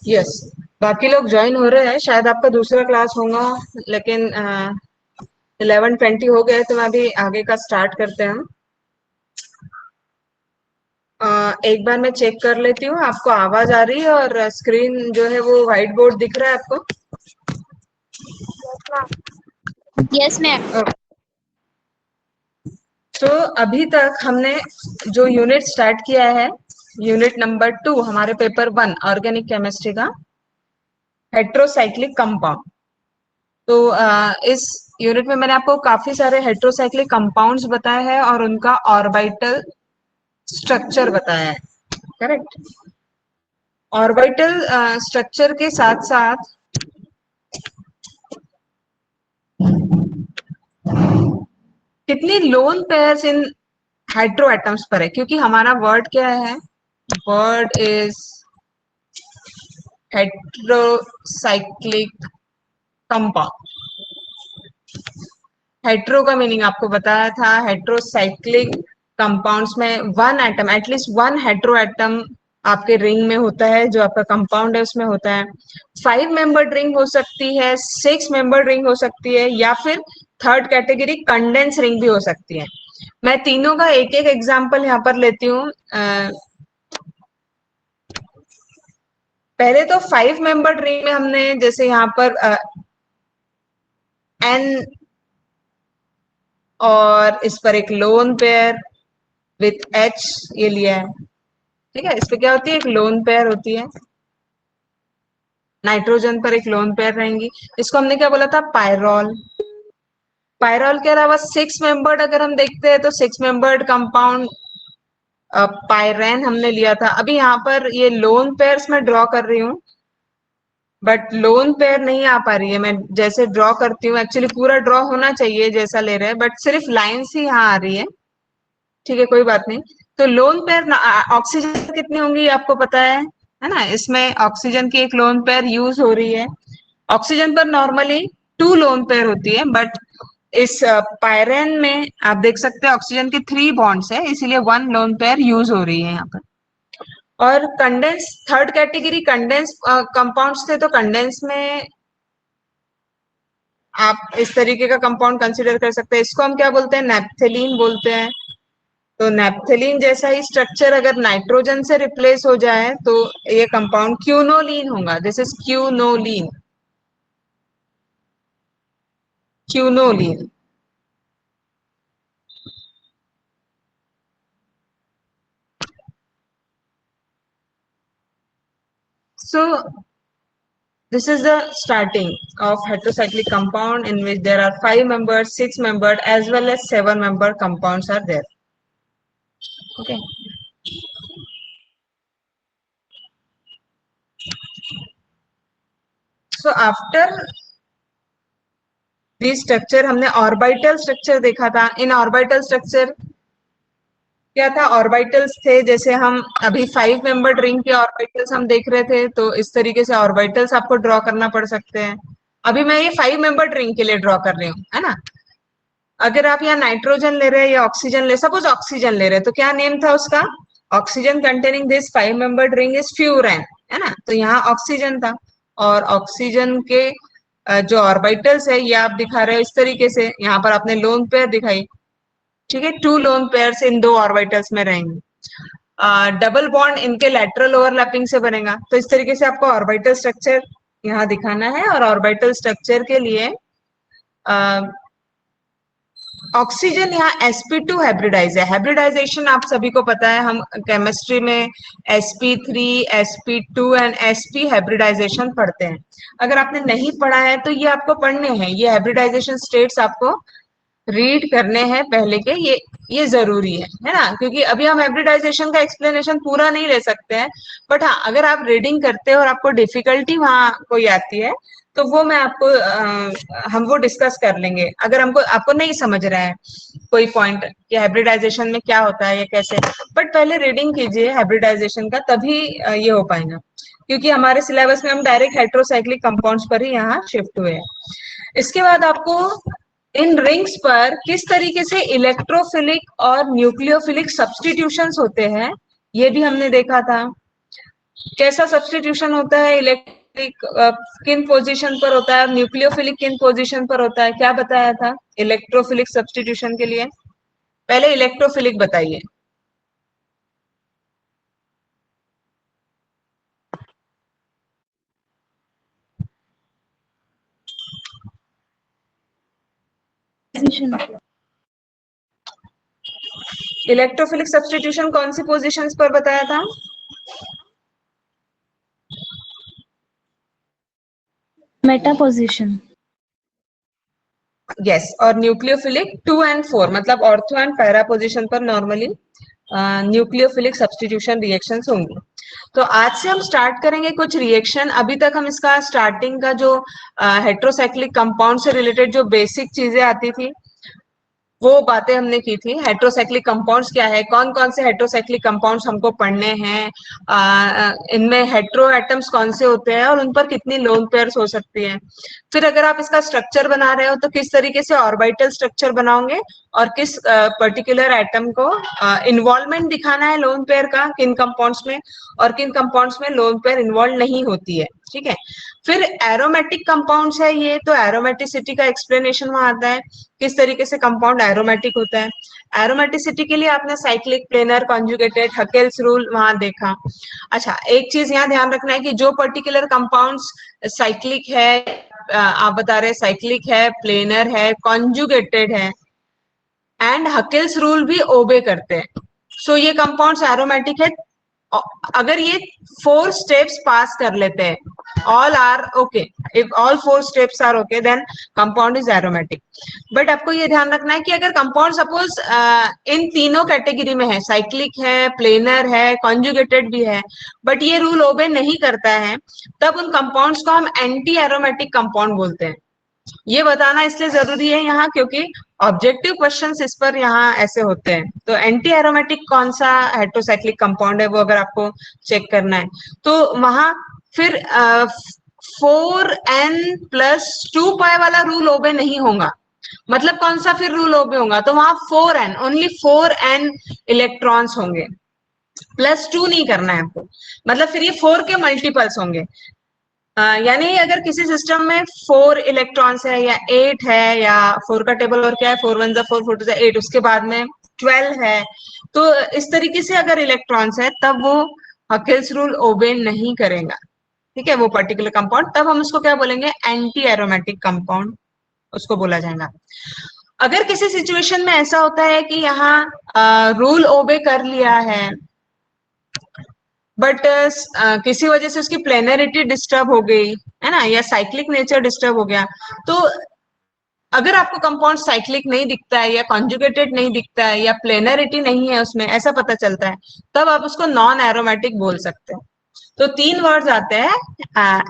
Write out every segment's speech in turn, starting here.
Yes, बाकी लोग join हो रहे हैं, शायद आपका दूसरा क्लास होगा, लेकिन 11:20 हो गए तो मैं अभी आगे का स्टार्ट करते हैं। एक बार मैं चेक कर लेती हूँ, आपको आवाज आ रही है और स्क्रीन जो है वो व्हाइट बोर्ड दिख रहा है आपको? Yes ma'am. तो अभी तक हमने जो यूनिट स्टार्ट किया है, यूनिट नंबर 2 हमारे पेपर 1 ऑर्गेनिक केमिस्ट्री का, हेट्रोसाइक्लिक कंपाउंड। तो इस यूनिट में मैंने आपको काफी सारे हेट्रोसाइक्लिक कंपाउंड्स बताए हैं और उनका ऑर्बिटल स्ट्रक्चर बताया है, करेक्ट? ऑर्बिटल स्ट्रक्चर के साथ साथ कितनी lone pairs in hydro atoms पर है, क्योंकि हमारा वर्ड क्या है? Word is heterocyclic compound. Hetero का मीनिंग आपको बताया था, हेट्रोसाइक्लिक कंपाउंड्स में one atom, at least one hetero atom आपके रिंग में होता है, जो आपका कंपाउंड है उसमें होता है। 5 मेंबर्ड रिंग हो सकती है, 6 मेंबर्ड रिंग हो सकती है, या फिर थर्ड कैटेगरी कंडेंस रिंग भी हो सकती है। मैं तीनों का एक एक एग्जाम्पल यहाँ पर लेती हूँ। पहले तो 5 मेंबर्ड रिंग में हमने जैसे यहाँ पर एन और इस पर एक लोन पेयर विथ एच ये लिया है, ठीक है? इस पे क्या होती है? एक लोन पेयर होती है। नाइट्रोजन पर एक लोन पेयर रहेंगी। इसको हमने क्या बोला था? पायरॉल। पायरॉल के अलावा 6 मेंबर्ड अगर हम देखते हैं तो 6 मेंबर्ड कंपाउंड पायरेन हमने लिया था। अभी यहाँ पर ये लोन पेयर्स में ड्रॉ कर रही हूँ, बट लोन पेयर नहीं आ पा रही है। मैं जैसे ड्रॉ करती हूँ, एक्चुअली पूरा ड्रॉ होना चाहिए जैसा ले रहे हैं, बट सिर्फ लाइन्स ही यहाँ आ रही है। ठीक है, कोई बात नहीं। तो लोन पेयर ऑक्सीजन कितनी होंगी आपको पता है ना? इसमें ऑक्सीजन की एक लोन पेयर यूज हो रही है। ऑक्सीजन पर नॉर्मली 2 लोन पेयर होती है, बट इस पायरेन में आप देख सकते हैं ऑक्सीजन की 3 बॉन्ड्स है, इसीलिए 1 लोन पेयर यूज हो रही है यहाँ पर। और condense, third category condense compounds थे, तो कंडेंस में आप इस तरीके का कंपाउंड कंसिडर कर सकते हैं। इसको हम क्या बोलते हैं? नेप्थेलीन बोलते हैं। तो नेप्थेलीन जैसा ही स्ट्रक्चर अगर नाइट्रोजन से रिप्लेस हो जाए तो ये कंपाउंड क्यूनोलीन होगा। This is quinoline. Quinoline. So this is the starting of heterocyclic compound in which there are 5 members, 6 membered, as well as 7 membered compounds are there. Okay. So after this structure हमने orbital structure देखा था। इन orbital structure क्या था? Orbitals थे, जैसे हम अभी 5 membered ring के ऑर्बिटल्स हम देख रहे थे, तो इस तरीके से ऑर्बिटल्स आपको ड्रॉ करना पड़ सकते हैं। अभी मैं ये 5 मेंबर्ड रिंग के लिए ड्रॉ कर रही हूँ, है ना? अगर आप यहाँ नाइट्रोजन ले रहे हैं या ऑक्सीजन ले, सपोज ऑक्सीजन ले रहे हैं, तो क्या नेम था उसका? Oxygen containing this 5 membered ring is furan, है ना? तो यहाँ ऑक्सीजन था, और ऑक्सीजन के जो ऑर्बिटल्स है ये आप दिखा रहे हो इस तरीके से। यहाँ पर आपने लोन पेयर दिखाई, ठीक है? 2 लोन पेयर्स इन 2 ऑर्बिटल्स में रहेंगे। डबल बॉन्ड इनके लेटरल ओवरलैपिंग से बनेगा। तो इस तरीके से आपको ऑर्बिटल स्ट्रक्चर यहाँ दिखाना है, और ऑर्बिटल स्ट्रक्चर के लिए ऑक्सीजन यहाँ sp2 हाइब्रिडाइज है। हाइब्रिडाइजेशन आप सभी को पता है, हम केमिस्ट्री में sp3, sp2 and sp hybridisation पढ़ते हैं। अगर आपने नहीं पढ़ा है तो ये आपको पढ़ने हैं, ये हाइब्रिडाइजेशन स्टेट्स आपको रीड करने हैं पहले के, ये जरूरी है ना? क्योंकि अभी हम हाइब्रिडाइजेशन का एक्सप्लेनेशन पूरा नहीं ले सकते हैं, बट हाँ, अगर आप रीडिंग करते हैं और आपको डिफिकल्टी वहां कोई आती है तो वो मैं आपको हम वो डिस्कस कर लेंगे। अगर हमको आपको नहीं समझ रहा है कोई पॉइंट कि हाइब्रिडाइजेशन में क्या होता है या कैसे, बट पहले रीडिंग कीजिए हाइब्रिडाइजेशन का, तभी ये हो पाएगा। क्योंकि हमारे सिलेबस में हम डायरेक्ट हेट्रोसाइक्लिक कंपाउंड्स पर ही यहाँ शिफ्ट हुए हैं। इसके बाद आपको इन रिंग्स पर किस तरीके से इलेक्ट्रोफिलिक और न्यूक्लियोफिलिक सब्स्टिट्यूशंस होते हैं ये भी हमने देखा था। कैसा सब्स्टिट्यूशन होता है? इलेक्ट्रिक किन पोजीशन पर होता है? न्यूक्लियोफिलिक किन पोजीशन पर होता है? क्या बताया था इलेक्ट्रोफिलिक सब्स्टिट्यूशन के लिए? पहले इलेक्ट्रोफिलिक बताइए। इलेक्ट्रोफिलिक सब्स्टिट्यूशन कौन सी पोजीशंस पर बताया था? Meta position. यस, और न्यूक्लियोफिलिक 2 एंड 4 मतलब ऑर्थो एंड पैरा पोजीशन पर नॉर्मली न्यूक्लियोफिलिक सब्स्टिट्यूशन रिएक्शंस होंगी। तो आज से हम स्टार्ट करेंगे कुछ रिएक्शन। अभी तक हम इसका स्टार्टिंग का जो हेट्रोसाइक्लिक कंपाउंड से रिलेटेड जो बेसिक चीजें आती थी वो बातें हमने की थी। हेट्रोसाइक्लिक कंपाउंड्स क्या है, कौन कौन से हेट्रोसाइक्लिक कंपाउंड्स हमको पढ़ने हैं, इनमें हेट्रो एटम्स कौन से होते हैं और उन पर कितनी लोन पेयर्स हो सकती हैं। फिर अगर आप इसका स्ट्रक्चर बना रहे हो तो किस तरीके से ऑर्बिटल स्ट्रक्चर बनाओगे और किस पर्टिकुलर एटम को इन्वॉल्वमेंट दिखाना है लोन पेयर का, किन कंपाउंड्स में, और किन कंपाउंड्स में लोन पेयर इन्वॉल्व नहीं होती है। ठीक है। फिर एरोमेटिक कंपाउंड्स है ये, तो एरोमेटिसिटी का एक्सप्लेनेशन वहां आता है, किस तरीके से कंपाउंड एरोमेटिक होता है। एरोमेटिसिटी के लिए आपने साइक्लिक, प्लेनर, कॉन्जुगेटेड, हकेल्स रूल वहां देखा। अच्छा, एक चीज यहाँ ध्यान रखना है कि जो पर्टिकुलर कंपाउंड्स साइक्लिक है, आप बता रहे साइक्लिक है, प्लेनर है, कॉन्जुगेटेड है एंड हकेल्स रूल भी ओबे करते हैं, सो ये कंपाउंड्स एरोमेटिक है। अगर ये 4 स्टेप्स पास कर लेते हैं, all are okay, if all 4 steps are okay then compound is aromatic. But आपको ये ध्यान रखना है कि अगर कंपाउंड सपोज इन तीनों कैटेगरी में है, साइक्लिक है, प्लेनर है, कॉन्जुगेटेड भी है, बट ये रूल ओबे नहीं करता है, तब उन कंपाउंड्स को हम एंटी एरोमेटिक कंपाउंड बोलते हैं। ये बताना इसलिए जरूरी है यहाँ क्योंकि ऑब्जेक्टिव क्वेश्चंस इस पर यहाँ ऐसे होते हैं। तो एंटी एरोमेटिक कौन सा हेट्रोसाइक्लिक कंपाउंड है वो अगर आपको चेक करना है तो वहां फिर 4n+2 पाई वाला रूल ओबे नहीं होगा। मतलब कौन सा फिर रूल ओबे होगा? तो वहां 4n, ओनली 4n इलेक्ट्रॉन्स होंगे, +2 नहीं करना है आपको। मतलब फिर ये 4 के मल्टीपल्स होंगे। यानी अगर किसी सिस्टम में 4 इलेक्ट्रॉन्स है या 8 है, या 4 का टेबल और क्या है, 4 1 4 4 2 8, उसके बाद में 12 है, तो इस तरीके से अगर इलेक्ट्रॉन्स है तब वो हकेल्स रूल ओबे नहीं करेगा। ठीक है, वो पर्टिकुलर कंपाउंड, तब हम उसको क्या बोलेंगे? एंटी एरोमेटिक कंपाउंड उसको बोला जाएगा। अगर किसी सिचुएशन में ऐसा होता है कि यहाँ रूल ओबे कर लिया है बट किसी वजह से उसकी प्लेनरिटी डिस्टर्ब हो गई है ना, या साइक्लिक नेचर डिस्टर्ब हो गया, तो अगर आपको कंपाउंड साइक्लिक नहीं दिखता है या कॉन्जुगेटेड नहीं दिखता है या प्लेनरिटी नहीं है उसमें, ऐसा पता चलता है, तब आप उसको नॉन एरोमेटिक बोल सकते हैं। तो 3 वर्ड्स आते हैं,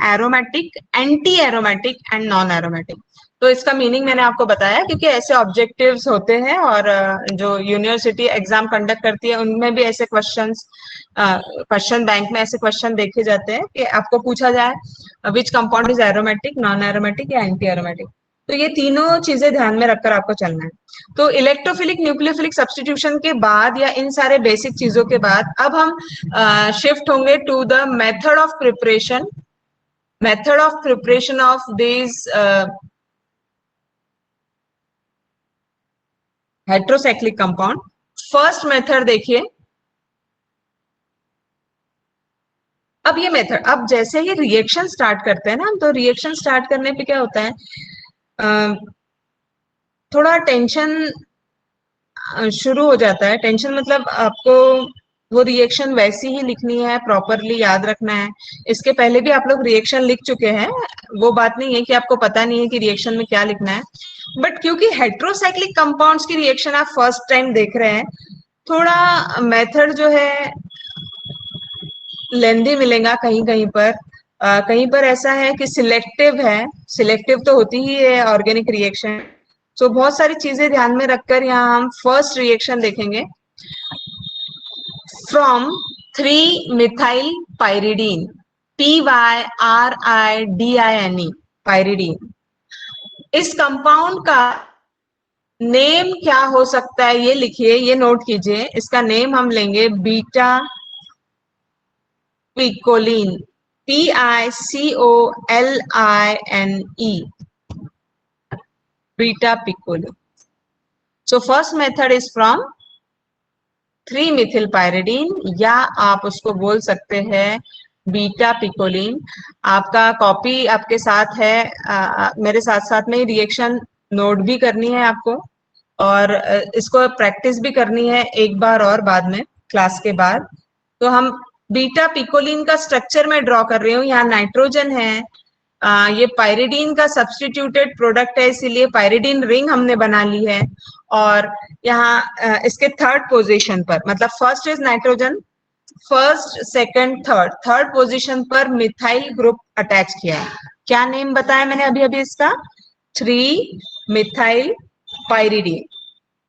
aromatic, anti aromatic and non aromatic. तो इसका मीनिंग मैंने आपको बताया क्योंकि ऐसे ऑब्जेक्टिव्स होते हैं और जो यूनिवर्सिटी एग्जाम कंडक्ट करती है उनमें भी ऐसे क्वेश्चन बैंक में ऐसे क्वेश्चन देखे जाते हैं कि आपको पूछा जाए which compound is aromatic, non aromatic या एंटी एरोमेटिक। तो ये तीनों चीजें ध्यान में रखकर आपको चलना है। तो इलेक्ट्रोफिलिक, न्यूक्लियोफिलिक सब्स्टिट्यूशन के बाद या इन सारे बेसिक चीजों के बाद अब हम शिफ्ट होंगे to the method of preparation of this heterocyclic compound. First method देखिए। अब ये मेथड, अब जैसे ही रिएक्शन स्टार्ट करते हैं ना, तो रिएक्शन स्टार्ट करने पे क्या होता है, थोड़ा टेंशन शुरू हो जाता है। टेंशन मतलब आपको वो रिएक्शन वैसी ही लिखनी है, प्रॉपरली याद रखना है। इसके पहले भी आप लोग रिएक्शन लिख चुके हैं, वो बात नहीं है कि आपको पता नहीं है कि रिएक्शन में क्या लिखना है, बट क्योंकि हेट्रोसाइक्लिक कंपाउंड्स की रिएक्शन आप फर्स्ट टाइम देख रहे हैं, थोड़ा मेथड जो है लेंदी मिलेगा कहीं कहीं पर। कहीं पर ऐसा है कि सिलेक्टिव है, सिलेक्टिव तो होती ही है ऑर्गेनिक रिएक्शन। तो बहुत सारी चीजें ध्यान में रखकर यहाँ हम फर्स्ट रिएक्शन देखेंगे। From three methyl pyridine, PYRIDINE, pyridine. इस कंपाउंड का नेम क्या हो सकता है ये लिखिए, ये नोट कीजिए। इसका नेम हम लेंगे beta पिकोलिन, PICOLINE, beta picoline. So first method is from 3-methylpyridine या आप उसको बोल सकते हैं बीटा पिकोलिन। आपका कॉपी आपके साथ है, मेरे साथ साथ में रिएक्शन नोट भी करनी है आपको, और इसको प्रैक्टिस भी करनी है एक बार और बाद में क्लास के बाद। तो हम बीटा पिकोलिन का स्ट्रक्चर में ड्रॉ कर रही हूँ। यहाँ नाइट्रोजन है, ये पायरिडीन का सब्स्टिट्यूटेड प्रोडक्ट है, इसीलिए पायरिडीन रिंग हमने बना ली है। और यहाँ इसके थर्ड पोजीशन पर, मतलब first is nitrogen, first second third position पर मिथाइल ग्रुप अटैच किया है। क्या नेम बताया मैंने अभी अभी इसका? 3-मिथाइल पायरिडीन,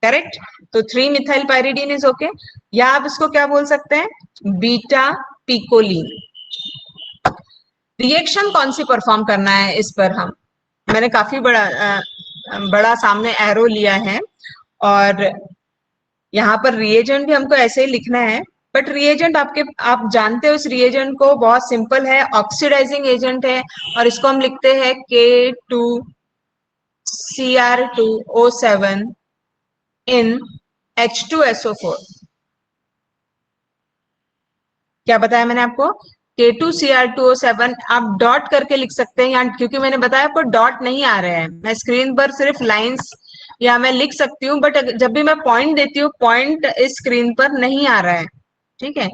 करेक्ट। तो 3-मिथाइल पायरिडीन इज ओके, या आप इसको क्या बोल सकते हैं? बीटा पिकोलिन। रिएक्शन कौन सी परफॉर्म करना है इस पर मैंने काफी बड़ा सामने एरो लिया है, और यहाँ पर रिएजेंट भी हमको ऐसे ही लिखना है। बट रिएजेंट आप जानते हो, इस रिएजेंट को बहुत सिंपल है, ऑक्सीडाइजिंग एजेंट है, और इसको हम लिखते हैं K2Cr2O7 in H2SO4। क्या बताया मैंने आपको? K2Cr2O7 आप डॉट करके लिख सकते हैं यहाँ, क्योंकि मैंने बताया आपको डॉट नहीं आ रहा है। मैं स्क्रीन पर सिर्फ लाइंस या मैं लिख सकती हूँ, बट जब भी मैं पॉइंट देती हूँ, पॉइंट इस स्क्रीन पर नहीं आ रहा है, ठीक है।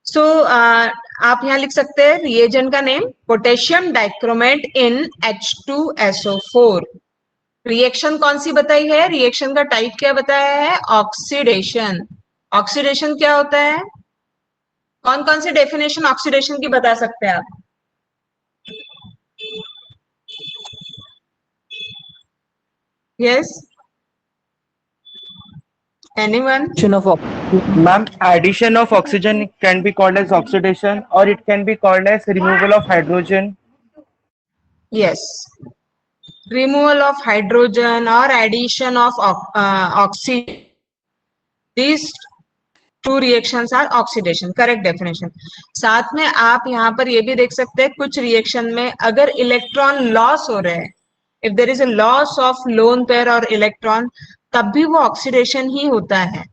सो आप यहाँ लिख सकते हैं रिएजेंट का नेम पोटेशियम डाइक्रोमेट इन H2SO4। रिएक्शन कौन सी बताई है? रिएक्शन का टाइप क्या बताया है? ऑक्सीडेशन। ऑक्सीडेशन क्या होता है? कौन कौन से डेफिनेशन ऑक्सीडेशन की बता सकते हैं आप? Yes, anyone? Ma'am, addition of oxygen can be called as oxidation, or it can be called as removal of hydrogen. Yes, removal of hydrogen or addition of oxygen. These two reactions are oxidation, correct definition. साथ में आप यहाँ पर ये भी देख सकते हैं, कुछ रिएक्शन में अगर इलेक्ट्रॉन लॉस हो रहे हैं, if there is a loss of lone pair और इलेक्ट्रॉन, तब भी वो ऑक्सीडेशन ही होता है,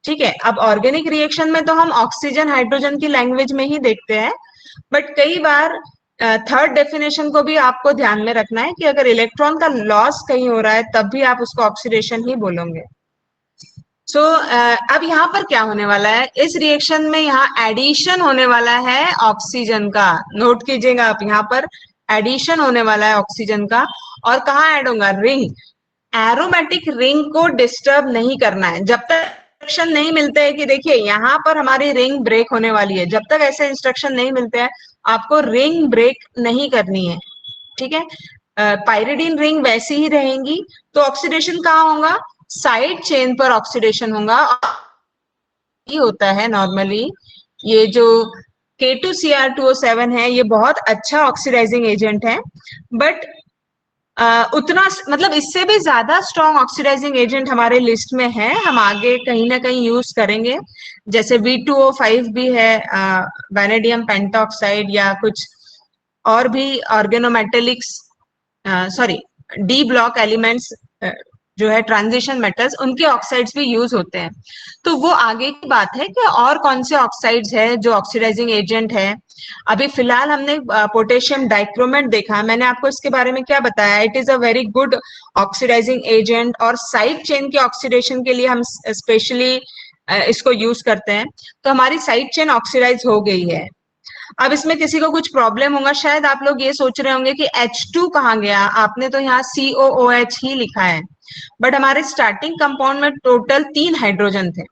ठीक है। अब ऑर्गेनिक रिएक्शन में तो हम ऑक्सीजन हाइड्रोजन की लैंग्वेज में ही देखते हैं, बट कई बार थर्ड डेफिनेशन को भी आपको ध्यान में रखना है कि अगर इलेक्ट्रॉन का लॉस कहीं हो रहा है, तब भी आप उसको ऑक्सीडेशन ही बोलोगे। सो अब यहाँ पर क्या होने वाला है? इस रिएक्शन में यहाँ एडिशन होने वाला है ऑक्सीजन का। नोट कीजिएगा आप, यहाँ पर एडिशन होने वाला है ऑक्सीजन का, और कहाँ ऐड होगा? रिंग। एरोमेटिक रिंग को डिस्टर्ब नहीं करना है जब तक इंस्ट्रक्शन नहीं मिलते हैं कि देखिए यहाँ पर हमारी रिंग ब्रेक होने वाली है। जब तक ऐसे इंस्ट्रक्शन नहीं मिलते हैं, आपको रिंग ब्रेक नहीं करनी है, ठीक है। पायरिडीन रिंग वैसी ही रहेंगी। तो ऑक्सीडेशन कहाँ होगा? साइड चेन पर ऑक्सीडेशन होगा। ये होता है नॉर्मली, ये जो K2Cr2O7 है, ये बहुत अच्छा ऑक्सीडाइजिंग एजेंट है, बट उतना मतलब इससे भी ज्यादा स्ट्रॉन्ग ऑक्सीडाइजिंग एजेंट हमारे लिस्ट में है, हम आगे कहीं ना कहीं यूज करेंगे। जैसे V2O5 भी है, वैनेडियम पेंटॉक्साइड, या कुछ और भी organometallics, sorry D block elements जो है ट्रांजिशन मेटल्स, उनके ऑक्साइड्स भी यूज होते हैं। तो वो आगे की बात है कि और कौन से ऑक्साइड्स है जो ऑक्सीडाइजिंग एजेंट है। अभी फिलहाल हमने पोटेशियम डाइक्रोमेट देखा, मैंने आपको इसके बारे में क्या बताया? It is a very good oxidising agent, और साइड चेन के ऑक्सीडेशन के लिए हम स्पेशली इसको यूज करते हैं। तो हमारी साइड चेन ऑक्सीडाइज हो गई है। अब इसमें किसी को कुछ प्रॉब्लम होगा, शायद आप लोग ये सोच रहे होंगे कि H2 कहाँ गया? आपने तो यहाँ COOH ही लिखा है, बट हमारे स्टार्टिंग कंपाउंड में टोटल 3 हाइड्रोजन थे।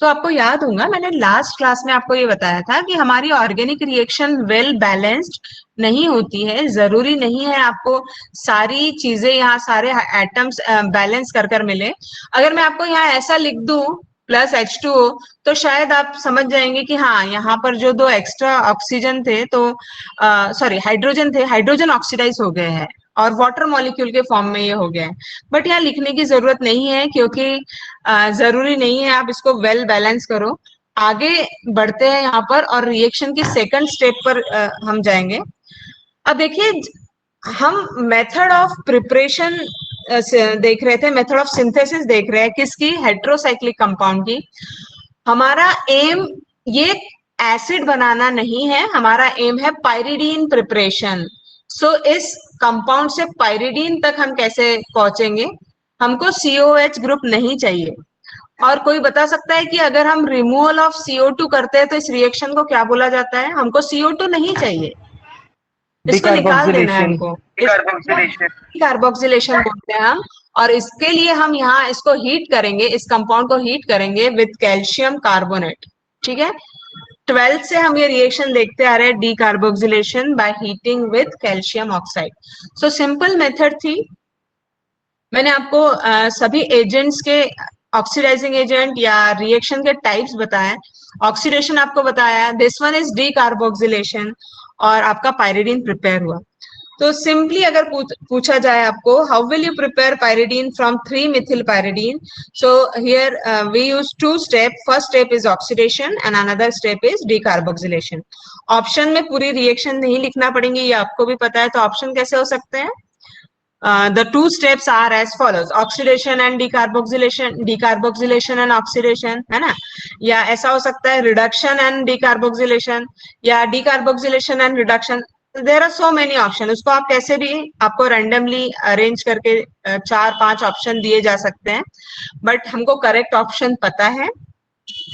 तो आपको याद होगा, मैंने लास्ट क्लास में आपको ये बताया था कि हमारी ऑर्गेनिक रिएक्शन वेल बैलेंस्ड नहीं होती है। जरूरी नहीं है आपको सारी चीजें यहाँ, सारे एटम्स बैलेंस कर मिले। अगर मैं आपको यहाँ ऐसा लिख दूं प्लस H2O, तो शायद आप समझ जाएंगे कि हाँ, यहाँ पर जो 2 एक्स्ट्रा ऑक्सीजन थे, तो सॉरी हाइड्रोजन थे, हाइड्रोजन ऑक्सीडाइज हो गए हैं और वाटर मॉलिक्यूल के फॉर्म में ये हो गया है। बट यहाँ लिखने की जरूरत नहीं है, क्योंकि जरूरी नहीं है आप इसको वेल बैलेंस करो। आगे बढ़ते हैं यहाँ पर और रिएक्शन की सेकंड स्टेप पर हम जाएंगे। अब देखिए, हम मेथड ऑफ प्रिपरेशन देख रहे थे, मेथड ऑफ सिंथेसिस देख रहे हैं किसकी, हेट्रोसाइक्लिक कंपाउंड की। हमारा एम ये एसिड बनाना नहीं है, हमारा एम है पाइरिडीन प्रिपरेशन। सो इस कंपाउंड से पाइरिडीन तक हम कैसे पहुंचेंगे, हमको COH ग्रुप नहीं चाहिए। और कोई बता सकता है कि अगर हम रिमूवल ऑफ CO2 करते हैं तो इस रिएक्शन को क्या बोला जाता है? हमको CO2 नहीं चाहिए, इसको निकाल देना है हमको, कार्बोक्सिलेशन बोलते हैं हम। और इसके लिए हम यहाँ इसको हीट करेंगे, इस कंपाउंड को हीट करेंगे विद कैल्शियम कार्बोनेट। ठीक है, 12th से हम ये रिएक्शन देखते आ रहे हैं, decarboxylation by heating with calcium oxide. So simple method थी। मैंने आपको सभी एजेंट्स के ऑक्सीडाइजिंग एजेंट या रिएक्शन के टाइप्स बताए, ऑक्सीडेशन आपको बताया, दिस वन इज डीकार्बोक्सिलेशन, और आपका पाइरिडीन प्रिपेयर हुआ। तो सिंपली अगर पूछा जाए आपको, how will you prepare pyridine from 3-methyl pyridine? So here we use 2 steps. First step is oxidation and another step is decarboxylation. Option में पूरी रिएक्शन नहीं लिखना पड़ेंगी, ये आपको भी पता है। तो ऑप्शन कैसे हो सकते हैं? The 2 steps are as follows: oxidation and decarboxylation, decarboxylation and oxidation, है ना? या ऐसा हो सकता है reduction and decarboxylation, या decarboxylation and reduction। There are so many option, उसको आप कैसे भी, आपको रैंडमली अरेंज करके 4-5 ऑप्शन दिए जा सकते हैं, बट हमको करेक्ट ऑप्शन पता है।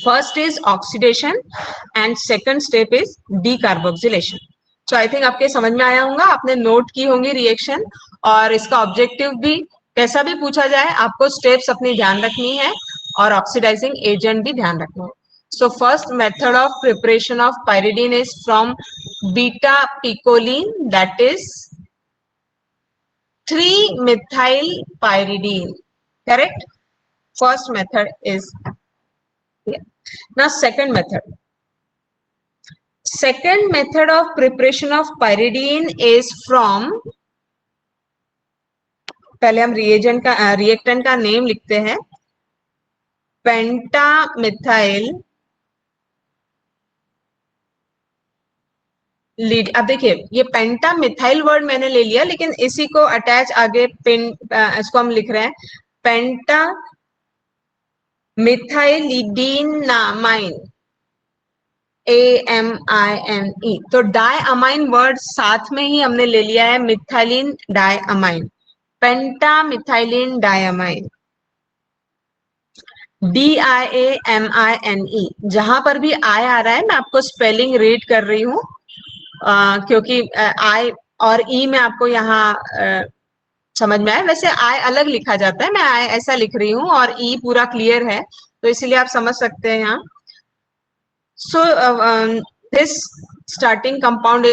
First is oxidation and second step is decarboxylation. So I think आपके समझ में आया होगा, आपने नोट की होंगी रिएक्शन, और इसका ऑब्जेक्टिव भी कैसा भी पूछा जाए आपको स्टेप्स अपनी ध्यान रखनी है और ऑक्सीडाइजिंग एजेंट भी ध्यान रखना है। So first method of preparation of pyridine is from beta picoline, that is 3-methyl pyridine. Correct? First method is here. Now second method. Second method of preparation of pyridine is from, पहले हम reagent का reactant का name लिखते हैं, पेंटामिथाइल lead. अब देखिए, ये पेंटामिथाइल word मैंने ले लिया, लेकिन इसी को अटैच आगे इसको हम लिख रहे हैं पेंटामिथाइलिडीनामाइन, AMINE। तो डायअमाइन वर्ड साथ में ही हमने ले लिया है, मिथाइलिन डायअमाइन, पेंटामिथाइलिन डायअमाइन, DIAMINE। जहां पर भी आई आ रहा है मैं आपको स्पेलिंग रीड कर रही हूँ, क्योंकि आई और ई में आपको यहाँ समझ में आए। वैसे आई अलग लिखा जाता है, मैं आई ऐसा लिख रही हूँ और ई पूरा क्लियर है, तो इसलिए आप समझ सकते हैं यहाँ। सो दिस स्टार्टिंग कंपाउंड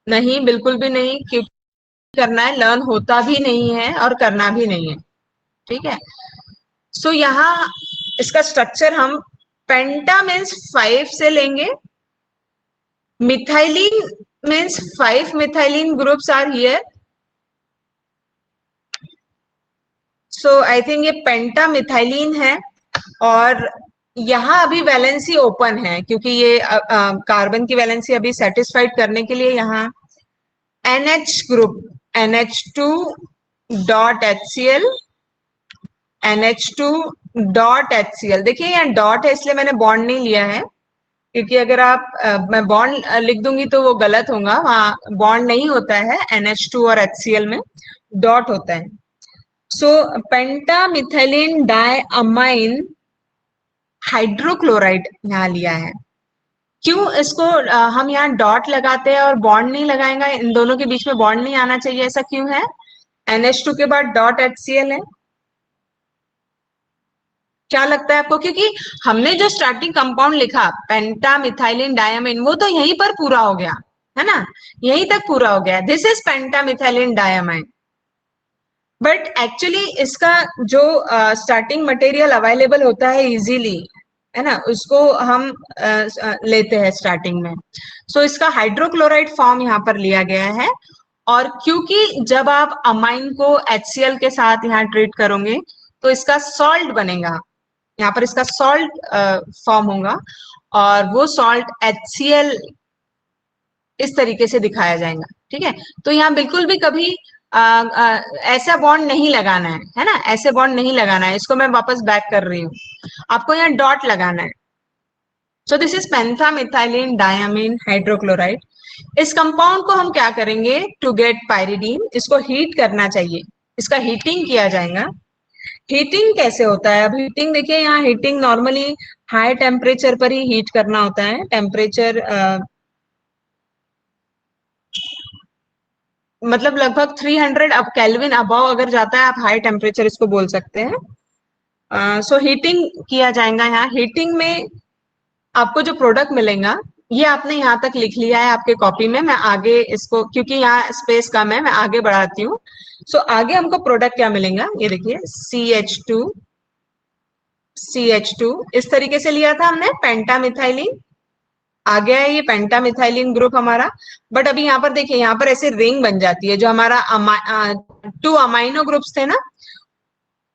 नहीं, बिल्कुल भी नहीं, क्योंकि करना है, लर्न होता भी नहीं है और करना भी नहीं है। ठीक है, सो यहाँ इसका स्ट्रक्चर हम पेंटा मीन्स 5 से लेंगे, methylene means 5 methylene groups are here. So I think ये पेंटा मिथाइलिन है, और यहाँ अभी वैलेंसी ओपन है, क्योंकि ये कार्बन की वैलेंसी अभी सेटिस्फाइड करने के लिए यहाँ NH ग्रुप, NH2.HCl, NH2.HCl। देखिए यहाँ डॉट है, इसलिए मैंने बॉन्ड नहीं लिया है, क्योंकि अगर आप मैं बॉन्ड लिख दूंगी तो वो गलत होगा, वहाँ बॉन्ड नहीं होता है, NH2 और HCl में डॉट होता है। सो पेंटामिथाइलिन डायअमाइन हाइड्रोक्लोराइड यहाँ लिया है। क्यों इसको हम यहाँ डॉट लगाते हैं और बॉन्ड नहीं लगाएंगे, इन दोनों के बीच में बॉन्ड नहीं आना चाहिए, ऐसा क्यों है? NH2 के बाद डॉट HCl है, क्या लगता है आपको? क्योंकि हमने जो स्टार्टिंग कंपाउंड लिखा पेंटामिथाइलिन डायअमाइन, वो तो यहीं पर पूरा हो गया है ना, यहीं तक पूरा हो गया, this is पेंटामिथाइलिन diamine. But actually इसका जो स्टार्टिंग मटेरियल अवेलेबल होता है इजीली, है ना, उसको हम लेते हैं स्टार्टिंग में। सो इसका हाइड्रोक्लोराइड फॉर्म यहाँ पर लिया गया है। और क्योंकि जब आप अमाइन को HCl के साथ यहाँ ट्रीट करोगे तो इसका सॉल्ट बनेगा, यहाँ पर इसका सॉल्ट फॉर्म होगा और वो सॉल्ट HCl इस तरीके से दिखाया जाएगा। ठीक है, तो यहाँ बिल्कुल भी कभी ऐसा बॉन्ड नहीं लगाना है ना, ऐसे बॉन्ड नहीं लगाना है। इसको मैं वापस बैक कर रही हूँ, आपको यहाँ डॉट लगाना है। So this is pentamethylene diamine hydrochloride. इस कंपाउंड को हम क्या करेंगे, टू गेट पायरिडीन, इसको हीट करना चाहिए, इसका हीटिंग किया जाएगा। हीटिंग कैसे होता है, अब हीटिंग देखिए, यहाँ हीटिंग नॉर्मली हाई टेम्परेचर पर ही हीट करना होता है। टेम्परेचर मतलब लगभग 300 अब केल्विन अबव अगर जाता है, आप हाई टेम्परेचर इसको बोल सकते हैं। सो हीटिंग किया जाएगा। यहाँ हीटिंग में आपको जो प्रोडक्ट मिलेगा, ये आपने यहाँ तक लिख लिया है आपके कॉपी में, मैं आगे इसको, क्योंकि यहाँ स्पेस कम है, मैं आगे बढ़ाती हूँ। सो आगे हमको प्रोडक्ट क्या मिलेगा, ये देखिए CH2 इस तरीके से लिया था हमने, पेंटामिथाइलिन आ गया है ये पेंटामिथाइलिन ग्रुप हमारा। बट अभी यहाँ पर देखिए, यहाँ पर ऐसे रिंग बन जाती है। जो हमारा 2 अमाइनो ग्रुप्स थे ना,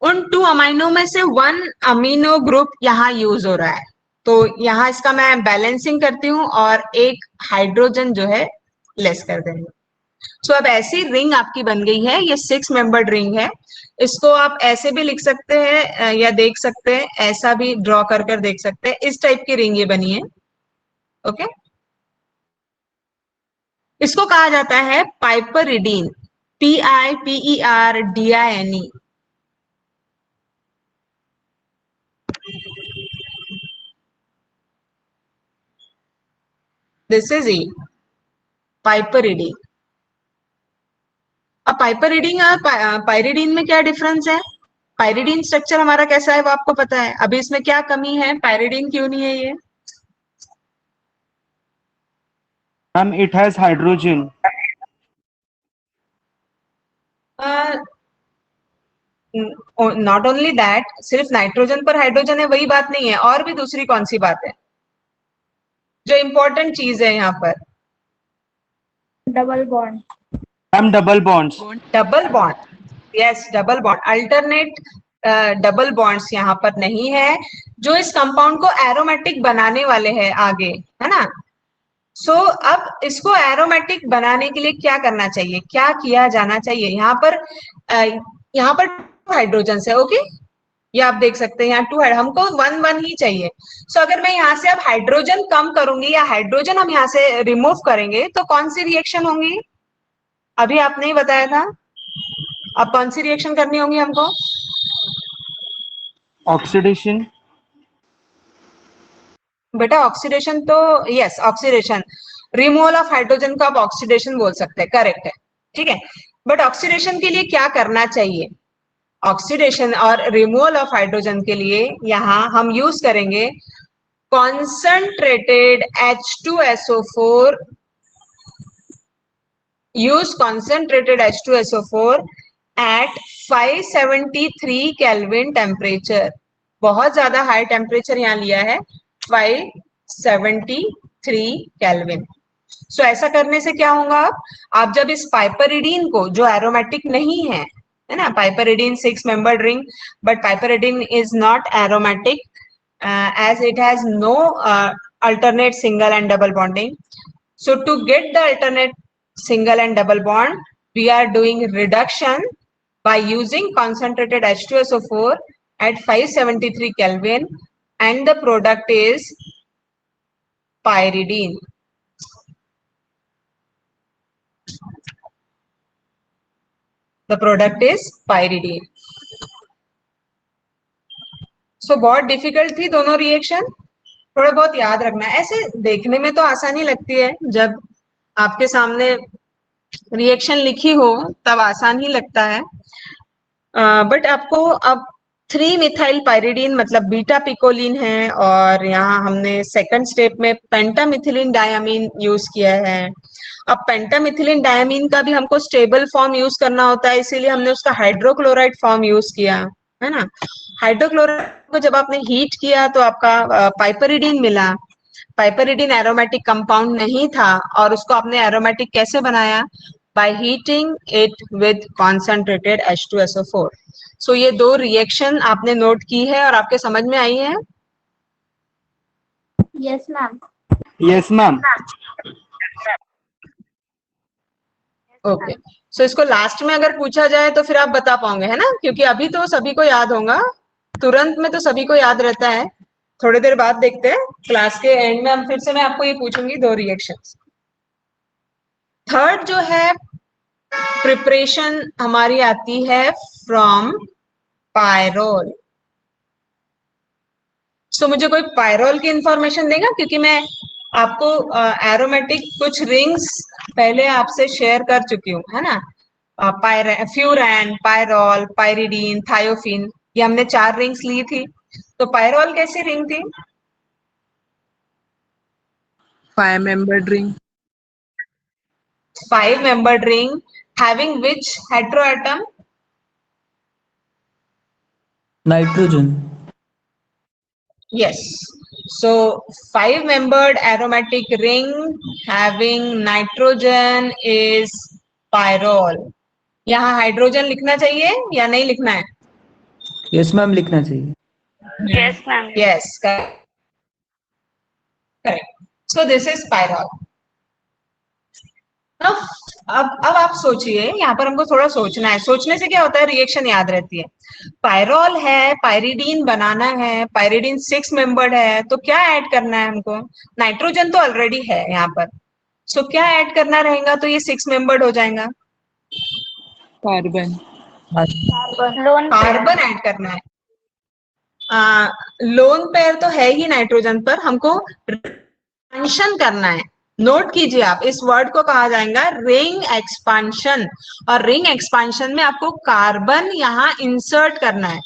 उन 2 अमाइनो में से 1 अमीनो ग्रुप यहाँ यूज हो रहा है। तो यहाँ इसका मैं बैलेंसिंग करती हूँ और एक हाइड्रोजन जो है लेस कर देंगे। सो अब ऐसी रिंग आपकी बन गई है, ये 6 मेंबर्ड रिंग है। इसको आप ऐसे भी लिख सकते हैं या देख सकते हैं, ऐसा भी ड्रॉ कर कर देख सकते हैं। इस टाइप की रिंग ये बनी है। ओके, इसको कहा जाता है पाइपरिडीन, PIPERDINE। दिस इज ई पाइपरिडीन। अब पाइपरिडीन और पायरिडीन में क्या डिफरेंस है, पायरिडीन स्ट्रक्चर हमारा कैसा है वो आपको पता है। अभी इसमें क्या कमी है, पायरिडीन क्यों नहीं है ये? Ma'am, it has hydrogen. Not only that, सिर्फ नाइट्रोजन पर हाइड्रोजन है वही बात नहीं है, और भी दूसरी कौन सी बात है जो इंपॉर्टेंट चीज है यहाँ पर? Double bond. Ma'am, double bonds. Double bond, yes double bond, alternate double bonds यहाँ पर नहीं है, जो इस कंपाउंड को एरोमेटिक बनाने वाले हैं आगे, है ना। सो अब इसको एरोमेटिक बनाने के लिए क्या करना चाहिए, क्या किया जाना चाहिए? यहाँ पर 2 हाइड्रोजन है। ओके, ये आप देख सकते हैं यहाँ 2 है, हमको 1 ही चाहिए। सो अगर मैं यहाँ से अब हाइड्रोजन कम करूंगी या हाइड्रोजन हम यहाँ से रिमूव करेंगे तो कौन सी रिएक्शन होंगी? अभी आपने ही बताया था, अब कौन सी रिएक्शन करनी होगी हमको? Oxidation. बेटा ऑक्सीडेशन तो, yes oxidation, removal of hydrogen को आप ऑक्सीडेशन बोल सकते हैं, करेक्ट है, ठीक है। बट ऑक्सीडेशन के लिए क्या करना चाहिए? ऑक्सीडेशन और रिमूवल ऑफ हाइड्रोजन के लिए यहाँ हम यूज करेंगे concentrated H2SO4, use concentrated H2SO4 at 573 kelvin temperature. बहुत ज्यादा हाई टेम्परेचर यहाँ लिया है, 573 केल्विन। सो ऐसा करने से क्या होगा, आप जब इस पाइपरिडीन को, जो एरोमेटिक नहीं है ना, piperidine 6 membered ring, but piperidine is not aromatic as it has no alternate single and double bonding. So to get the alternate single and double bond, we are doing reduction by using concentrated H2SO4 at 573 Kelvin, and the product is pyridine. The product is pyridine. So बहुत difficult थी दोनों reaction, थोड़ा बहुत याद रखना है। ऐसे देखने में तो आसानी लगती है, जब आपके सामने रिएक्शन लिखी हो तब आसान ही लगता है, बट आपको अब 3 मिथाइल पायरिडीन मतलब बीटा पिकोलिन है, और यहाँ हमने सेकंड स्टेप में पेंटामिथिलिन डायमीन यूज किया है। अब पेंटामिथिलिन डायमीन का भी हमको स्टेबल फॉर्म यूज करना होता है, इसीलिए हमने उसका हाइड्रोक्लोराइड फॉर्म यूज किया। है ना। हाइड्रोक्लोराइड को जब आपने हीट किया तो आपका पाइपरिडीन मिला। पाइपरिडीन एरोमेटिक कंपाउंड नहीं था और उसको आपने एरोमेटिक कैसे बनाया? By heating it with concentrated H2SO4। सो ये दो रिएक्शन आपने नोट की है और आपके समझ में आई है? Yes, ma'am. Yes, ma'am. Okay. सो इसको लास्ट में अगर पूछा जाए तो फिर आप बता पाओगे, है ना, क्योंकि अभी तो सभी को याद होगा, तुरंत में तो सभी को याद रहता है। थोड़ी देर बाद देखते हैं, क्लास के एंड में हम फिर से मैं आपको ये पूछूंगी दो रिएक्शंस। थर्ड जो है प्रिपरेशन हमारी आती है फ्रॉम पायरोल। सो मुझे कोई पायरोल की इंफॉर्मेशन देगा, क्योंकि मैं आपको एरोमेटिक कुछ रिंग्स पहले आपसे शेयर कर चुकी हूँ, है ना। फ्यूरैन, पायरोल, पायरिडीन, थायोफिन, ये हमने 4 रिंग्स ली थी। तो पायरोल कैसी रिंग थी? 5-membered ring. 5-membered ring having which heteroatom? Nitrogen. Yes. So 5-membered aromatic ring having nitrogen is pyrrole. यहाँ हाइड्रोजन लिखना चाहिए या नहीं लिखना है? Yes, ma'am, लिखना चाहिए. Yes, ma'am. Yes, correct. So this is pyrrole. Now, अब आप सोचिए, यहाँ पर हमको थोड़ा सोचना है। सोचने से क्या होता है, रिएक्शन याद रहती है। पायरोल है, पायरिडीन बनाना है, पायरिडीन 6-membered है, तो क्या ऐड करना है हमको? नाइट्रोजन तो ऑलरेडी है यहाँ पर, सो क्या ऐड करना रहेगा तो ये 6-membered हो जाएगा? Carbon. Lone pair. Carbon add करना है। लोन पेयर तो है ही नाइट्रोजन पर, हमको एक्सपांशन करना है। नोट कीजिए आप, इस वर्ड को कहा जाएगा रिंग एक्सपांशन। और रिंग एक्सपांशन में आपको कार्बन यहाँ इंसर्ट करना है।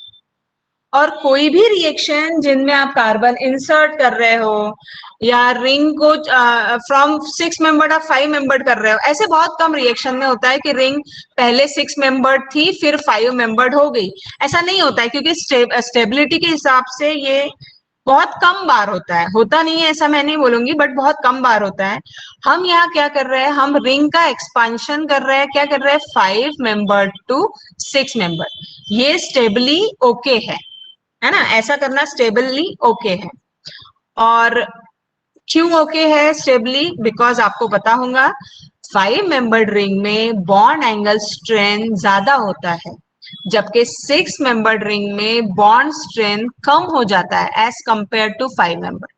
और कोई भी रिएक्शन जिनमें आप कार्बन इंसर्ट कर रहे हो या रिंग को फ्रॉम 6-membered आप 5-membered कर रहे हो, ऐसे बहुत कम रिएक्शन में होता है कि रिंग पहले 6-membered थी फिर 5-membered हो गई। ऐसा नहीं होता है, क्योंकि स्टेबिलिटी के हिसाब से ये बहुत कम बार होता है। होता नहीं है ऐसा मैं नहीं बोलूंगी, बट बहुत कम बार होता है। हम यहाँ क्या कर रहे हैं, हम रिंग का एक्सपांशन कर रहे हैं। क्या कर रहे हैं? 5-membered to 6-membered। ये स्टेबली ओके है ना। ऐसा करना स्टेबली ओके है। और क्यों ओके है स्टेबली? बिकॉज आपको पता होगा 5-membered रिंग में बॉन्ड एंगल स्ट्रेंथ ज्यादा होता है, जबकि 6-membered रिंग में बॉन्ड स्ट्रेंथ कम हो जाता है as compare to 5-membered।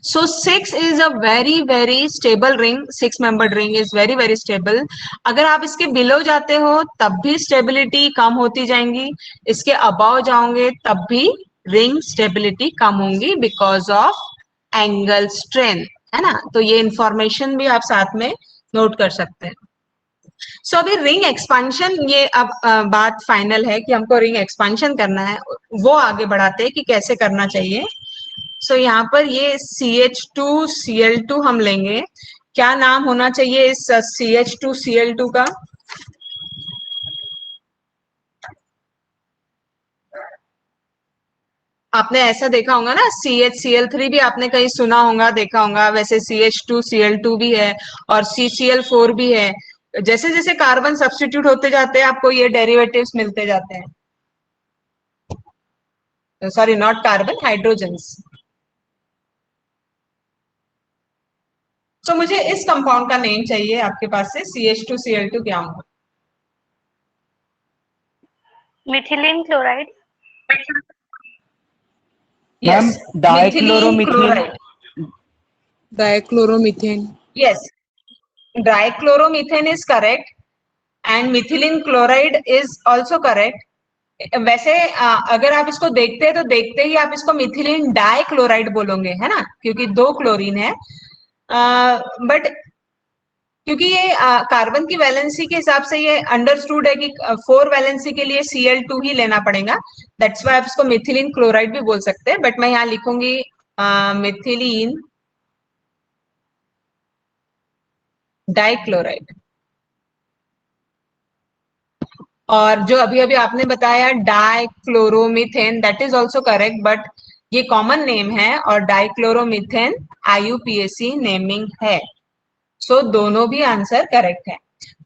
So 6 is a very stable ring. 6-membered ring is very stable. अगर आप इसके बिलो जाते हो तब भी स्टेबिलिटी कम होती जाएंगी, इसके अबाव जाओगे तब भी रिंग स्टेबिलिटी कम होंगी बिकॉज ऑफ एंगल स्ट्रेंथ, है ना। तो ये इंफॉर्मेशन भी आप साथ में नोट कर सकते हैं। सो अभी रिंग एक्सपांशन, ये अब बात फाइनल है कि हमको रिंग एक्सपांशन करना है, वो आगे बढ़ाते हैं कि कैसे करना चाहिए। सो यहाँ पर ये CH2Cl2 हम लेंगे। क्या नाम होना चाहिए इस CH2Cl2 का? आपने ऐसा देखा होगा ना, CHCl3 भी आपने कहीं सुना होगा, देखा होगा। वैसे CH2Cl2 भी है और CCl4 भी है। जैसे जैसे कार्बन सब्स्टिट्यूट होते जाते हैं आपको ये डेरिवेटिव्स मिलते जाते हैं। Sorry, not carbon, hydrogens. तो मुझे इस कंपाउंड का नेम चाहिए आपके पास से। CH2Cl2 क्या होगा? Methylene chloride. Ma'am, methylene chloride. Dichloromethane. Yes, dichloromethane is correct and methylene chloride is also correct. वैसे अगर आप इसको देखते हैं तो देखते ही आप इसको मिथिलीन डाइक्लोराइड बोलोगे, है ना, क्योंकि 2 क्लोरीन है। बट क्योंकि ये कार्बन की वैलेंसी के हिसाब से ये अंडरस्टूड है कि 4 वैलेंसी के लिए Cl2 ही लेना पड़ेगा। दैट्स व्हाई आप इसको मिथिलीन क्लोराइड भी बोल सकते हैं, बट मैं यहाँ लिखूंगी मिथिलीन डाइक्लोराइड। और जो अभी अभी आपने बताया dichloromethane, that is also correct, but ये कॉमन नेम है और डाइक्लोरोमीथेन IUPAC नेमिंग है, सो दोनों भी आंसर करेक्ट है।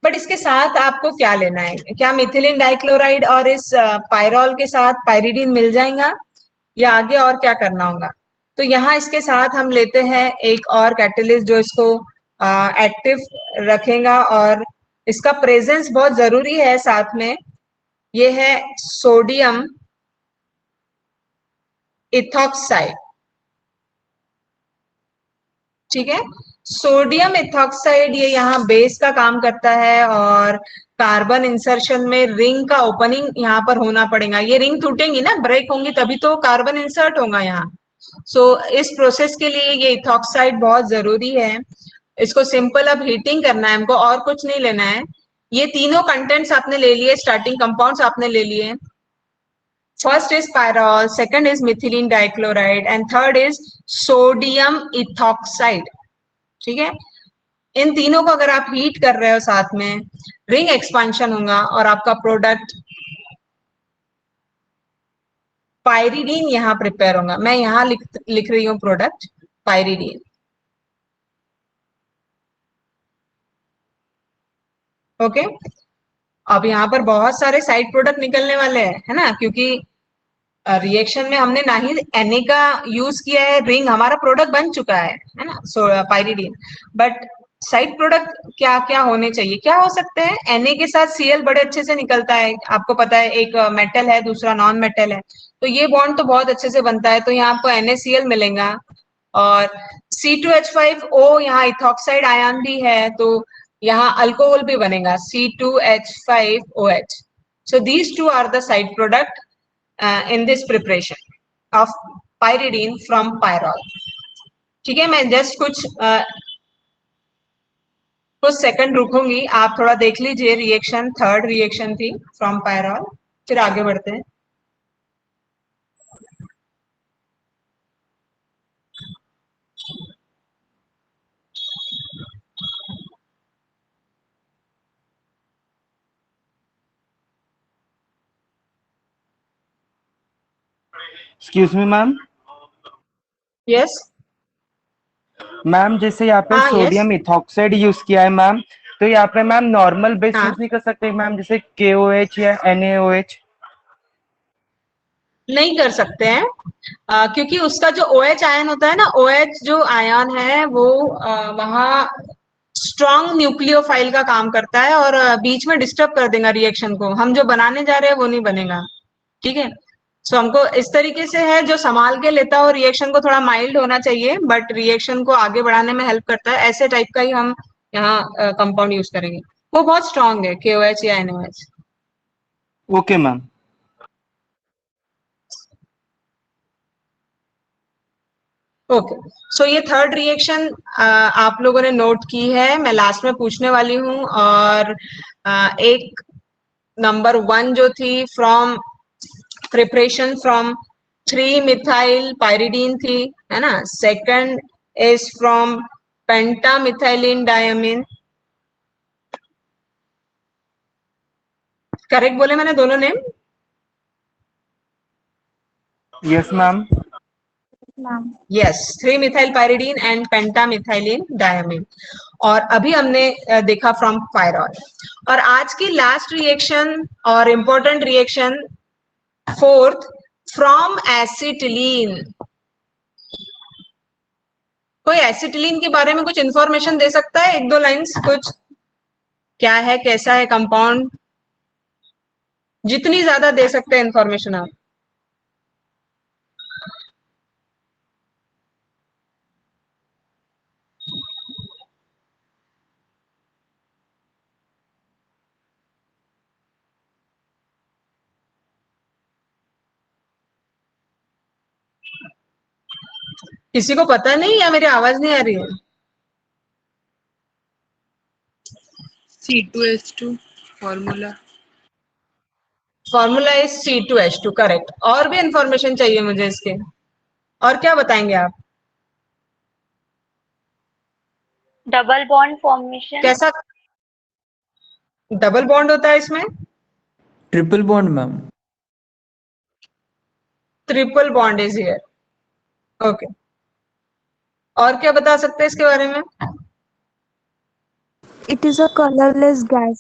बट इसके साथ आपको क्या लेना है? क्या मिथिलीन डाइक्लोराइड और इस पायरॉल के साथ पायरिडीन मिल जाएगा या आगे और क्या करना होगा? तो यहाँ इसके साथ हम लेते हैं एक और कैटलिस्ट जो इसको एक्टिव रखेगा और इसका प्रेजेंस बहुत जरूरी है साथ में। ये है सोडियम इथॉक्साइड, ठीक है। सोडियम इथॉक्साइड ये यहाँ बेस का काम करता है और कार्बन इंसर्शन में रिंग का ओपनिंग यहाँ पर होना पड़ेगा। ये रिंग टूटेंगी ना, ब्रेक होंगी तभी तो कार्बन इंसर्ट होगा यहाँ। सो इस प्रोसेस के लिए ये इथॉक्साइड बहुत जरूरी है। इसको सिंपल अब हीटिंग करना है हमको, और कुछ नहीं लेना है। ये तीनों कंटेंट्स आपने ले लिए, स्टार्टिंग कंपाउंड्स आपने ले लिए। First is pyrrole, second is methylene dichloride and third is sodium ethoxide, ठीक है। इन तीनों को अगर आप हीट कर रहे हो साथ में, रिंग एक्सपांशन होगा और आपका प्रोडक्ट पायरिडीन यहाँ प्रिपेयर होगा। मैं यहाँ लिख रही हूँ प्रोडक्ट पायरिडीन, ओके। अब यहाँ पर बहुत सारे साइड प्रोडक्ट निकलने वाले हैं, है ना, क्योंकि रिएक्शन में हमने ना ही Na का यूज किया है, रिंग हमारा प्रोडक्ट बन चुका है ना, सो पायरिडीन। बट साइड प्रोडक्ट क्या क्या होने चाहिए, क्या हो सकते हैं? Na के साथ Cl बड़े अच्छे से निकलता है, आपको पता है, एक मेटल है दूसरा नॉन मेटल है, तो ये बॉन्ड तो बहुत अच्छे से बनता है, तो यहाँ आपको NaCl मिलेगा। और C2H5O यहाँ इथॉक्साइड आयन भी है, तो यहाँ अल्कोहल भी बनेगा C2H5OH। So these two are the side product in this preparation of pyridine from pyrrole, ठीक है। मैं जस्ट कुछ सेकंड रुकूंगी, आप थोड़ा देख लीजिए रिएक्शन, थर्ड रिएक्शन थी फ्रॉम पायरॉल, फिर आगे बढ़ते हैं। Excuse me ma'am. Yes ma'am जैसे यहाँ पे हाँ, यस सोडियम इथॉक्साइड यूज किया है मैम, तो यहाँ पे मैम नॉर्मल बेस हाँ, यूज नहीं कर सकते मैम, जैसे KOH या NaOH? नहीं कर सकते हैं, क्योंकि उसका जो OH आयन होता है ना, OH जो आयन है वो वहाँ स्ट्रॉन्ग न्यूक्लियोफाइल का काम करता है और बीच में डिस्टर्ब कर देगा रिएक्शन को। हम जो बनाने जा रहे हैं वो नहीं बनेगा, ठीक है। सो हमको इस तरीके से है, जो संभाल के लेता हो रिएक्शन को, थोड़ा माइल्ड होना चाहिए बट रिएक्शन को आगे बढ़ाने में हेल्प करता है, ऐसे टाइप का ही हम यहाँ कंपाउंड यूज करेंगे। वो बहुत स्ट्रांग है KOH या NOH। Okay ma'am. ओके, सो ये थर्ड रिएक्शन आप लोगों ने नोट की है, मैं लास्ट में पूछने वाली हूँ। और एक नंबर 1 जो थी from preparation from 3-methyl pyridine थी, है ना। Second is from pentamethylene diamine, correct बोले मैंने दोनों name? Yes ma'am. Yes, 3-methyl pyridine and pentamethylene diamine. और अभी हमने देखा फ्रॉम पायरॉल। और आज की लास्ट रिएक्शन और important reaction, fourth, from acetylene. कोई एसिटिलीन के बारे में कुछ इंफॉर्मेशन दे सकता है, 1-2 लाइंस कुछ, क्या है, कैसा है कंपाउंड? जितनी ज्यादा दे सकते हैं इंफॉर्मेशन आप। किसी को पता नहीं या मेरी आवाज नहीं आ रही है? C2H2 formula. Formula is C2H2, correct. और भी इंफॉर्मेशन चाहिए मुझे इसके, और क्या बताएंगे आप? Double bond formation. कैसा डबल बॉन्ड होता है इसमें? Triple bond ma'am. Triple bond is here. Okay, और क्या बता सकते हैं इसके बारे में? It is a colorless gas.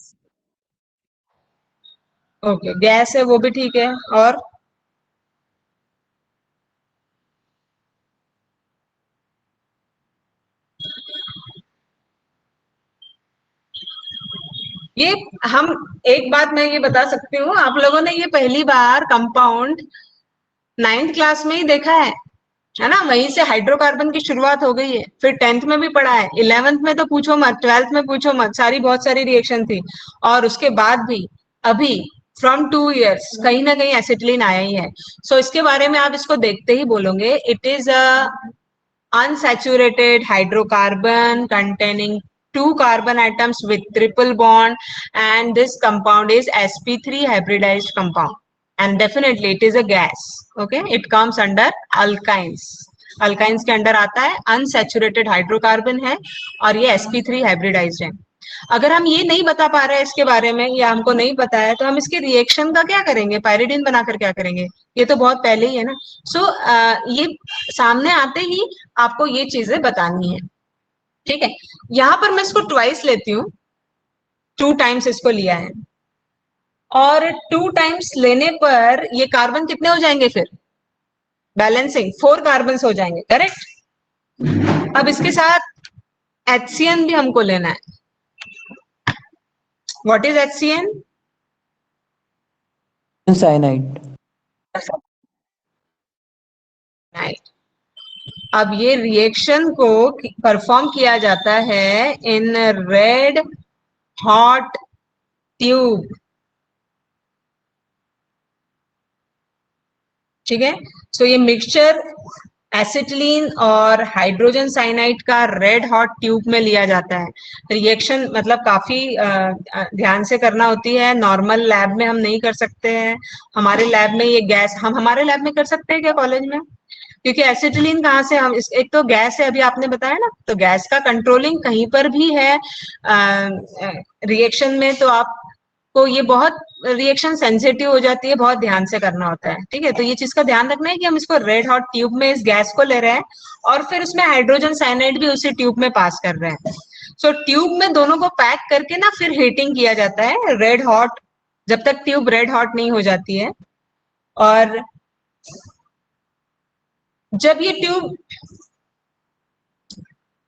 Okay, gas है वो भी ठीक है। और ये हम एक बात मैं ये बता सकती हूँ, आप लोगों ने ये पहली बार कंपाउंड 9th क्लास में ही देखा है ना? वहीं से हाइड्रोकार्बन की शुरुआत हो गई है, फिर 10th में भी पढ़ा है, 11th में तो पूछो मत, 12th में पूछो मत, बहुत सारी रिएक्शन थी। और उसके बाद भी अभी फ्रॉम 2 years कहीं ना कहीं एसिटिलीन आया ही है। सो इसके बारे में आप इसको देखते ही बोलोगे it is a unsaturated hydrocarbon containing 2 carbon atoms with triple bond, and this compound is sp3 hybridized compound, and definitely it is a gas. Okay, it comes under alkynes. alkynes के अंडर आता है, unsaturated hydrocarbon है और ये sp3 hybridized है। अगर हम ये नहीं बता पा रहे हैं इसके बारे में, या हमको नहीं पता है, तो हम इसके रिएक्शन का क्या करेंगे? पायरिडीन बनाकर क्या करेंगे? ये तो बहुत पहले ही है ना। सो ये सामने आते ही आपको ये चीजें बतानी है, ठीक है? यहाँ पर मैं इसको ट्वाइस लेती हूँ, 2 times इसको लिया है, और 2 times लेने पर ये कार्बन कितने हो जाएंगे? फिर बैलेंसिंग 4 कार्बन हो जाएंगे, करेक्ट? अब इसके साथ HCN भी हमको लेना है। What is HCN? साइनाइड। अब ये रिएक्शन को परफॉर्म किया जाता है इन रेड हॉट ट्यूब, ठीक है? सो ये मिक्सचर एसिटिलीन और हाइड्रोजन साइनाइड का रेड हॉट ट्यूब में लिया जाता है। रिएक्शन मतलब काफी ध्यान से करना होती है, नॉर्मल लैब में हम नहीं कर सकते हैं। हमारे लैब में ये गैस हम हमारे लैब में कर सकते हैं क्या कॉलेज में? क्योंकि एसिटिलीन कहाँ से हम एक तो गैस है, अभी आपने बताया ना, तो गैस का कंट्रोलिंग कहीं पर भी है रिएक्शन में, तो आपको ये बहुत रिएक्शन सेंसिटिव हो जाती है, बहुत ध्यान से करना होता है, ठीक है? तो ये चीज का ध्यान रखना है कि हम इसको रेड हॉट ट्यूब में इस गैस को ले रहे हैं और फिर उसमें हाइड्रोजन साइनाइड भी उसी ट्यूब में पास कर रहे हैं। सो ट्यूब में दोनों को पैक करके ना फिर हीटिंग किया जाता है रेड हॉट, जब तक ट्यूब रेड हॉट नहीं हो जाती है। और जब ये ट्यूब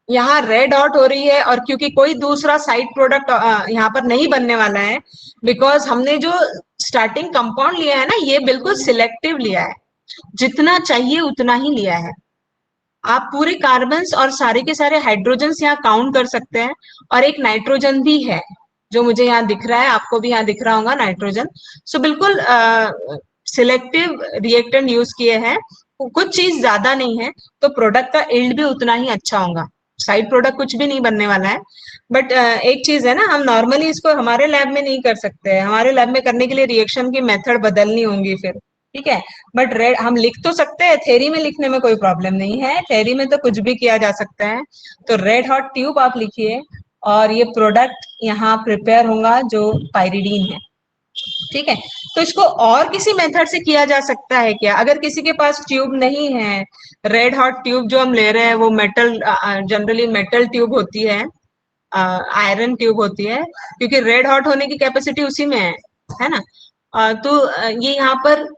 यहाँ रेड हॉट हो रही है, और क्योंकि कोई दूसरा साइड प्रोडक्ट यहाँ पर नहीं बनने वाला है, बिकॉज हमने जो स्टार्टिंग कंपाउंड लिया है ना, ये बिल्कुल सिलेक्टिव लिया है, जितना चाहिए उतना ही लिया है। आप पूरे कार्बन्स और सारे के सारे हाइड्रोजन्स यहाँ काउंट कर सकते हैं, और एक नाइट्रोजन भी है जो मुझे यहाँ दिख रहा है, आपको भी यहाँ दिख रहा होगा नाइट्रोजन। सो बिल्कुल सिलेक्टिव रिएक्टेंट यूज किए हैं, कुछ चीज ज्यादा नहीं है, तो प्रोडक्ट का इल्ड भी उतना ही अच्छा होगा। साइड प्रोडक्ट कुछ भी नहीं बनने वाला है। बट एक चीज है ना, हम नॉर्मली इसको हमारे लैब में नहीं कर सकते हैं, हमारे लैब में करने के लिए रिएक्शन की मेथड बदलनी होंगी फिर, ठीक है? बट रेड हम लिख तो सकते हैं, थ्योरी में लिखने में कोई प्रॉब्लम नहीं है, थ्योरी में तो कुछ भी किया जा सकता है। तो रेड हॉट ट्यूब आप लिखिए, और ये प्रोडक्ट यहाँ प्रिपेयर होगा जो पायरिडीन है, ठीक है? तो इसको और किसी मेथड से किया जा सकता है क्या? अगर किसी के पास ट्यूब नहीं है, रेड हॉट ट्यूब जो हम ले रहे हैं वो मेटल, जनरली मेटल ट्यूब होती है, आयरन ट्यूब होती है, क्योंकि रेड हॉट होने की कैपेसिटी उसी में है ना? तो ये यहाँ पर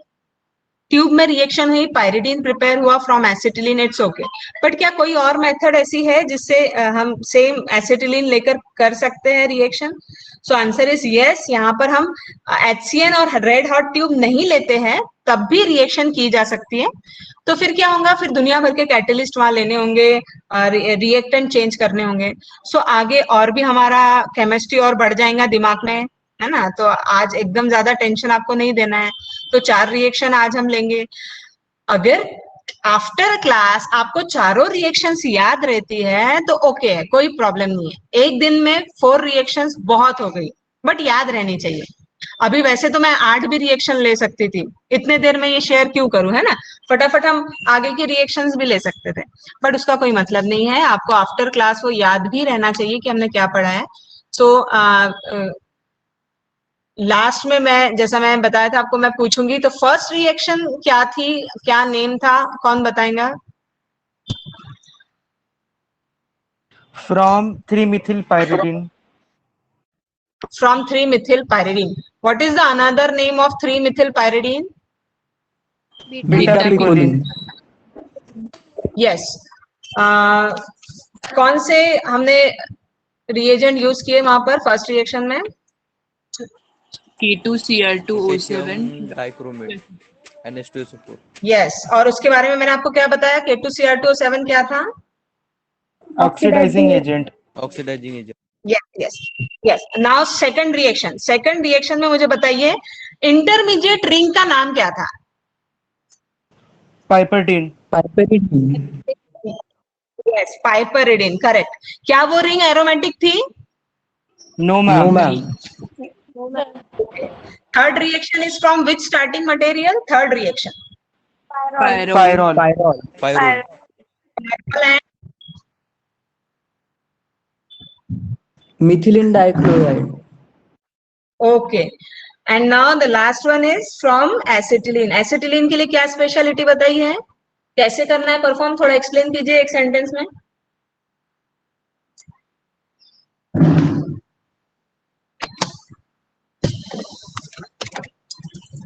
ट्यूब में रिएक्शन हुई, पायरिडीन प्रिपेयर हुआ from acetylene, it's okay. But क्या कोई और मेथड ऐसी है जिससे हम सेम एसिटिलीन लेकर कर सकते हैं reaction? So answer is yes. यहाँ पर हम HCN और रेड हॉट ट्यूब नहीं लेते हैं, तब भी रिएक्शन की जा सकती है। तो फिर क्या होगा? फिर दुनिया भर के कैटलिस्ट वहां लेने होंगे, रिएक्टेंट चेंज करने होंगे। सो आगे और भी हमारा केमिस्ट्री और बढ़ जाएगा दिमाग में, है ना? तो आज एकदम ज्यादा टेंशन आपको नहीं देना है। तो 4 रिएक्शन आज हम लेंगे। अगर आफ्टर क्लास आपको चारों रिएक्शंस याद रहती है तो ओके है, कोई प्रॉब्लम नहीं है। एक दिन में 4 रिएक्शंस बहुत हो गई, बट याद रहनी चाहिए। अभी वैसे तो मैं 8 भी रिएक्शन ले सकती थी, इतने देर में ये शेयर क्यों करूं, है ना? फटाफट हम आगे की रिएक्शंस भी ले सकते थे, बट उसका कोई मतलब नहीं है। आपको आफ्टर क्लास वो याद भी रहना चाहिए कि हमने क्या पढ़ा है। सो लास्ट में मैं, जैसा मैं बताया था आपको, मैं पूछूंगी तो फर्स्ट रिएक्शन क्या थी, क्या नेम था, कौन बताएगा? From 3-methyl-pyridine. From 3-methyl-pyridine. What is the another name of 3-methyl-pyridine? Beta picoline. Yes. कौन से हमने रिएजेंट यूज किए वहां पर फर्स्ट रिएक्शन में? K2Cl2O7. डाइक्रोमेट NH2SO4 यस, और उसके बारे में मैंने आपको क्या बताया? K2Cr2O7 क्या था? Oxidizing agent. Oxidising agent yes yes yes. Now second reaction, second reaction में मुझे बताइए इंटरमीडिएट रिंग का नाम क्या था? Piperine. Piperidine. Yes, piperidine, correct. क्या वो रिंग एरोमेटिक थी? No, No, ma'am. ma'am. Third reaction is from which starting material? Third reaction Pyrrole. Pyrrole. Pyrrole. Pyrrole Methylene dichloride. Okay. And now the last one is from acetylene. Acetylene के लिए क्या speciality बताई है, कैसे करना है perform, थोड़ा explain कीजिए एक सेंटेंस में।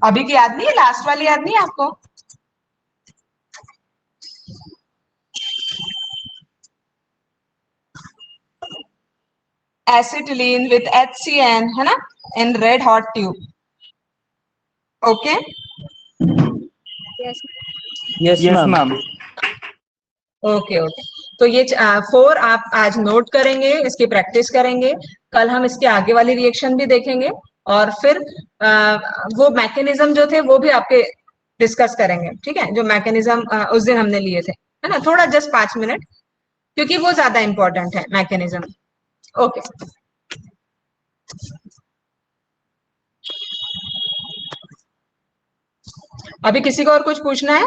अभी की याद नहीं है, लास्ट वाली याद नहीं है आपको? एसिटिलीन विथ HCN, है ना, in red hot tube. Okay, Yes, Yes, ma'am. ma'am. Okay okay. तो ये 4 आप आज नोट करेंगे, इसकी प्रैक्टिस करेंगे। कल हम इसके आगे वाली रिएक्शन भी देखेंगे और फिर वो मैकेनिज्म जो थे वो भी आपके डिस्कस करेंगे, ठीक है, जो मैकेनिज्म उस दिन हमने लिए थे, है ना, थोड़ा जस्ट 5 मिनट, क्योंकि वो ज्यादा इंपॉर्टेंट है मैकेनिज्म। ओके, अभी किसी को और कुछ पूछना है?